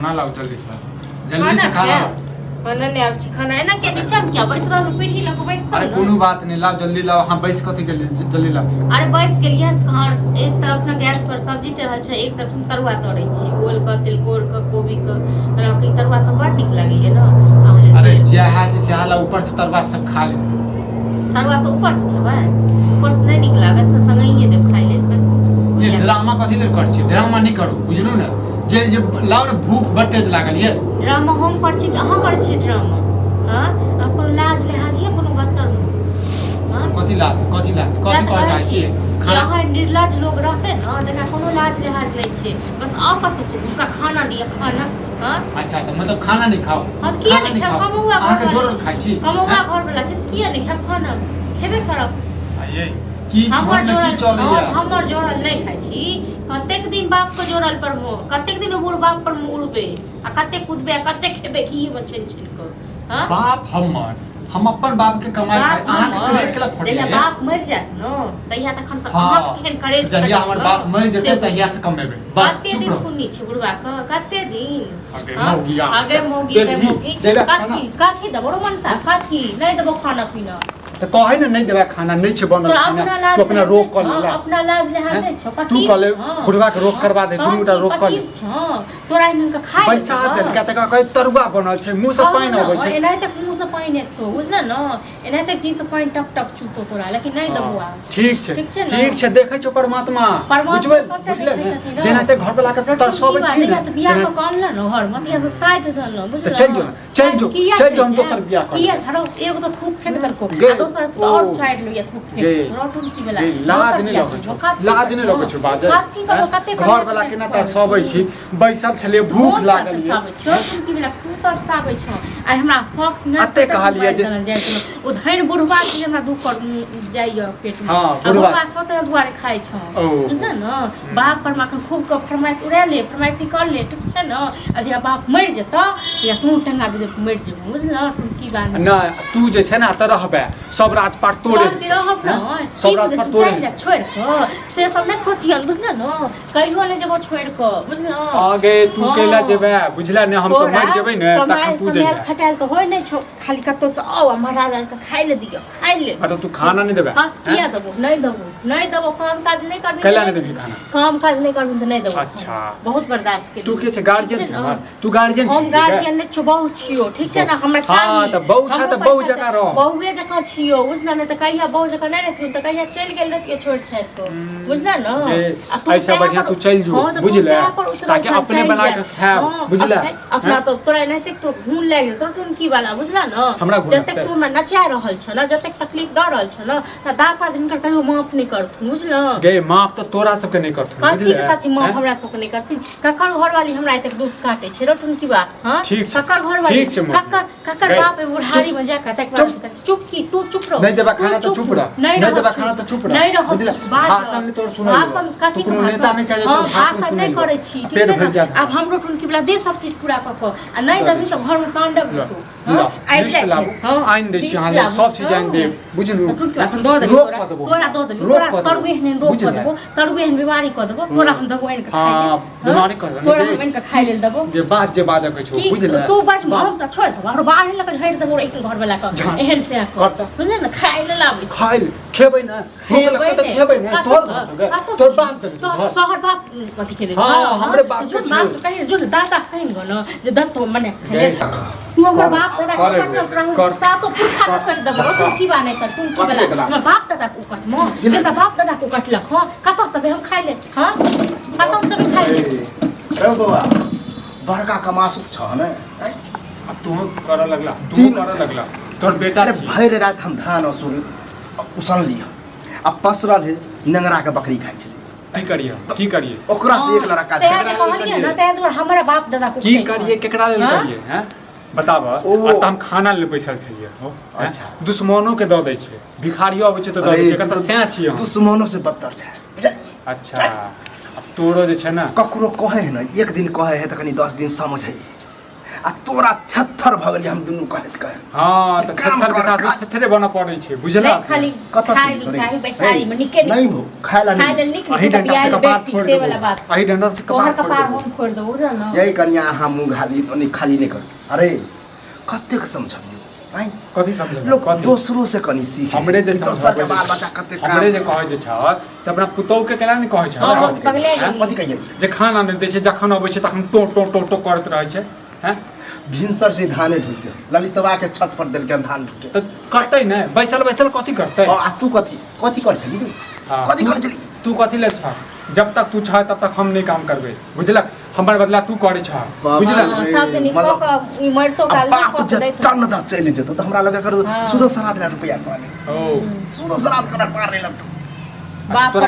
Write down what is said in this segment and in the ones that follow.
खाना लाओ जल्दी से खाना खाना नहीं आब छी खाना एना के नीचा में क्या बैस रहल पीढ़ी लग बैस त अरे कोनो बात नहीं लाओ जल्दी लाओ हां बैस कथि के जल्दी लाओ अरे बैस के लिए कहां एक तरफ ना गैस पर सब्जी चढ़ल छै एक तरफ तरुआ तरै छी ओल का तिलकोर का कोबी का रखी तरुआ सब बड़ निक लागे है ना अरे जहा जे से हाला ऊपर से तरुआ सब खा ले तरुआ से ऊपर से खेबै ऊपर से नहीं निक लागत त संगहिए देब खाइ ले बस ये ड्रामा कथि ले कर छी ड्रामा नहीं करू बुझलु ना जे लाओ ना भूख बढ़ते लागल ये ड्रामा हम कर छी अहाँ कर छी ड्रामा हां अब कोनो लाज लिहाज ये कोनो गत्तर हां कथि कह चाहे छी जहाँ निर्लज लोग रहते ना तना कोनो लाज लिहाज नहीं छे बस आओ कत से उनका खाना दिया खाना हां अच्छा तो मतलब खाना नहीं खाओ हां किया नहीं खाओ कमौआ घर के जोर खाइ छी कमौआ घर वाला छै किया नहीं खाओ खाना खेबे करब आइए की हमर की चलैया हमर जोड़ल नहीं खाइ छी कतेक दिन बाप को जोड़ल पर मो कतेक दिन बूढ़ बाप पर उड़बे आ कतेक कूदबे आ कतेक खेबे की बचन छिन को हां बाप हम अपन बाप के कमाई खाए अहाँ के करेज के फोड़ जहिया बाप मर जात न तहिया तखन से अहाँ केहन करेज जहिया हमर बाप मर जेते तहिया से कमेबे बस कते दिन सुननी छै बुढ़वा क कते दिन आगे मौगी काथी दबरो मनसा काथी नहीं दबो खाना पीना तो कहे ना नहीं देबा खाना नहीं छै बनल खाना तो अपना रोक कर ले अपना लाज ले हां छ तू कले बुढ़वा के रोक करवा दे दुनुटा रोक कर ले तोरा इनन के खाए पैसा देल का त कहे तरुआ बनल छै मुंह से पानी आबै छै एनाइ तक मुंह से पानी एतो बुझला न एनाइ तक जी से पानी टप टप चूतो तोरा लेकिन नहीं दबुआ ठीक छै देखे छौ परमात्मा बुझबै बुझले जेना ते घर वाला के तरसबै छी ना बियाह को कान ल न घर मतिया से साइड दल न बुझला चल जो हम दोसर बियाह कर किया धरो एगो तो थूक फेंक दल को दोसर तो और साइड लो ये थूक फेंक रोटुन की बेला लाज नहीं लगै छौ बाजे घर वाला के ना तरसबै छी बैसल छले भूख लागल ये रोटुन की बेला तू तरसाबै छ आ हमरा शौक से ना अते कहलिए जे ओ धैर बुढ़वा के हमरा दुख कर जाइय पेट में हां बुढ़वा छोटे दुआरे खाइ छ बुझल न बाप पर माखन खूब के फरमाइश उड़ा ले फरमाइशी कर ले ठीक छै न आ जे बाप मर जेता या तू टंगा दे मर जेबू बुझल तुम की बात ना तू जे छै ना त रहबे सब राजपाट तोड़े सब राजपाट तोड़े जा छोड़ के से सब ने सोचियन बुझल न कहियो ने जब छोड़ के बुझल आगे तू केला जेबे बुझला ने हम सब मर जेबै ने तखन तू दे खटाल तो होय नै छौ खाली कत्तो से आओ महाराज के खाइ ले दियो खाइ ले तो तू खाना नहीं देबे हां किया देबो नहीं देबो काम काज नहीं करबी केला नहीं देबी खाना काम काज नहीं करबी त नहीं देबो अच्छा बहुत बर्दाश्त के तू के छै गार्जियन छै तू गार्जियन छै हम गार्जियन ने छौ बहुत छियो ठीक छै ना हमरा हां त बहु छ त बहु जगह रह बहुए जगह छियो बुझला ने त कहिया बहु जगह नहीं रहती त कहिया चल गेल रहती छोड़ छाड़ को बुझला न ऐसा बढ़िया तू चल जो बुझले ताकि अपने बना के खाए बुझला अपना तो तोरा नहीं से तो घून ले गेल तो टुन की वाला बुझला न जब तक तू में नचा रहल छ न जब तक तकलीफ द रहल छ न त दाता दिन का कहियो माफ नहीं करथु बुझला गे माफ तो तोरा सब के नहीं करथु बुझले के साथी माफ हमरा सब के नहीं करथि ककर घर वाली हमरा तक दुख काटे छै रोटुन की बात हां ककर घर वाली ककर बाप बुढ़ारी में जा के तक चुप की तू चुप रह नहीं देबा खाना तो चुप रह नहीं देबा खाना तो चुप रह नहीं रह भाषण ने तोर सुनै भाषण कथि के नेता नहीं चाहिए तो भाषण नहीं करे छी ठीक छै अब हम रोटुन की वाला दे सब चीज पूरा क के आ नहीं देबी तो घर में तांडव हेतौ आइ जाय छै हां आइन दे छी हां सब चीज आइन दे बुझलु अपन दो दे तोरा दो दे तोरा करबे ने रोक क देबो करबे ने बीमारी क देबो तोरा हम देबो आइन के खाइ हां बीमारी कर देबो तोरा हम आइन के खाइ ले देबो ये बात जे बात के छौ बुझले तू बात हम त छोड़ दे हमर बाहर लक झड़ देबो एक घर वाला का एहन से करत बुझले न खाइ ले लाबै खाइ खेबै ना भूख लगत त खेबै ना तोर बाप दे तो शहर बाप कथि के ले हां हमरे बाप के बाप कहि जो दादा कहि न जे दत्त मने खाइ तू हमर बाप दादा कर सातो पुरखा कर देबो तू की बाने कर तू की वाला हमर बाप दादा को कट म हमरा बाप दादा को कटलक हां कत तबे हम खाइ ले हां कत तबे खाइ ले ए बाबा बड़का कमासुत छ न अब तू कर लगला तोर बेटा अरे भैर रात हम धान उसन लियो अब पसरल है नंगरा के बकरी खाइ छै की करिए ओकरा से एक लड़का झगड़ा कहलिए न ते दुआर हमरा बाप दादा को की करिए केकरा लेल करिए हैं बताब त हम खाना ले बैसल छलिए अच्छा दुश्मनों के द दै छै भिखारियो आबै छै त द दै छै कत सैं छियै दुश्मनों से बदतर छै अच्छा अब तोरो जे छै ना ककरो कहे है न एक दिन कहे है त कनी 10 दिन समझै आ तोरा थेथर भ गेली हम दुनू कहत कहे हां त थेथर के साथ थेथरे बना पड़ै छै बुझला खाली खाइ चाही बैसारी में निके नहीं भो खाइला खाइले निक निक बियाह बेटी से वाला बात अही डंडा से कपार हम फोड़ दो बुझल न यही कन्या अहाँ मुंह खाली नहीं कर अरे कतेक समझबियो हैं कथि समझ लोग दूसरों से कनी सीखे हमरे जे दोसर के बाल बच्चा कते हमरे जे कहै छै से अपना पुतौह के केला नहीं कहै छै कथि कहिए जे खाना नहीं दै छै जखन अबै छै तखन टो टो टो टो करैत रहै छै हैं भिनसर से धाने ढुके ललितवा के छत पर देलके धान ढुके त करतै नै बैसल बैसल कथि करतै आ तू कथि कर छली कथि कर छली तू कथि ले छ जब तक तू छ तब तक हम नहीं काम करबे बुझलक हमर बदला तू करे छ बुझलक सब दिन को ई मरतो काल बाप जे चन्नदा चलि जेतो त हमरा लगे कर सुदो सराद रुपया तोने ओ सुदो सराद कर पार नहीं लगतो बाप तोरा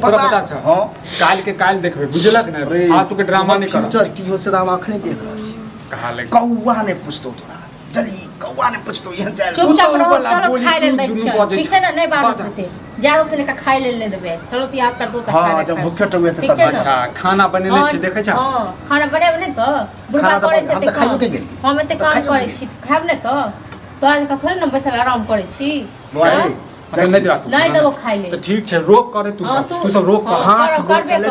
पता छ हां काल के काल देखबे बुझलक न फालतू के ड्रामा नहीं कर फ्यूचर की हो से हम अखने देख रहल छी कहा ले कौवा ने पूछतो तोरा जल्दी कौवा ने पूछतो यहां चल चुपचाप रहो चलो खाइ ले दै छै पीछे ना नहीं बात होते ज्यादा से लेकर खाइ ले नहीं देबे चलो तो याद कर दो तक हां जब भूखे टुए त अच्छा खाना बनेने छी देखे छ हां खाना बनेबे नहीं तो बुढ़ा करे छै त खाइयो के गेल हम एते काम करे छी खाब ने तो आज का थोड़े न बैसल आराम करे छी अगर नहीं देबा नहीं देबो खाइ ले तो ठीक छै रोक करे तू सब रोक कर हाथ गोर चले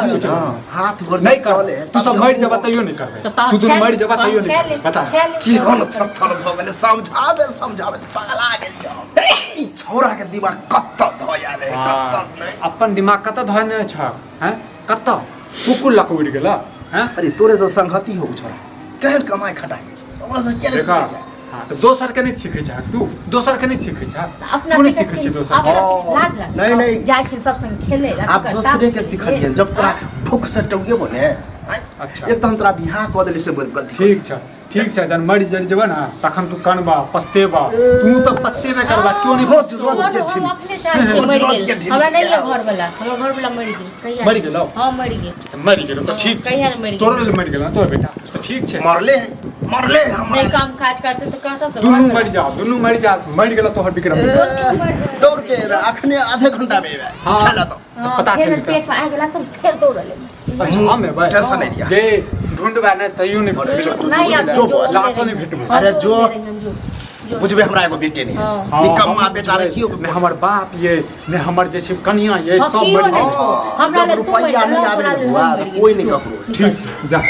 हाथ गोर नहीं चले तू सब मर जबा तइयो नहीं करबे तू दुन मर जबा तइयो नहीं बता की होन थर भ गेले समझावे त पागल आ गेलियो ई छोरा के दिमाग कत्त धोया रे कत्त अपन दिमाग कत्त धोने छ हैं कत्त कुकुर लक उड़ गेला हैं अरे तोरे जो संगति हो छोरा केहन कमाई खटाई ओकरा से के सीखे छै हां तो दोसर के नहीं सीखे छ तू दोसर के नहीं सीखे छ अपना नहीं सीखे छ दोसर नहीं जाय छै सब संग खेले आप दूसरे के सिखलिए जब तोरा भूख से टौगे बोले अच्छा एक तो हम तोरा बियाह क देली से गलती ठीक छ जन मर जेबा ना तखन तू कनबा पछतेबा तू तो पछतेबे करबा क्यों नहीं रोज के ठीक अपने चाहे मर गेल हमरा नहीं है घर वाला मर गेल कहिया मर गेलो हां मर गेल तो ठीक कहिया मर गेल तोरे ले मर गेल तोर बेटा तो ठीक छै मरले हम नहीं काम काज करते तो कहता सब दुनू मर जा मर गेल तोहर बिक्रम दौड़ के अखने आधे घंटा में खेला तो पता चल पेट में आ गेला तो फिर दौड़ ले अच्छा हम है भाई टेंशन नहीं लिया ये ढूंढबा ने तइयो नहीं भेटबे नहीं यार जो लाशो नहीं भेटबे अरे जो बुझबे हमरा एगो बेटे नहीं है निकम्मा बेटा रखियो ने हमर बाप ये ने हमर जैसे कन्या ये सब मर गए हमरा ले रुपया नहीं आवे कोई नहीं ककरो ठीक छै जा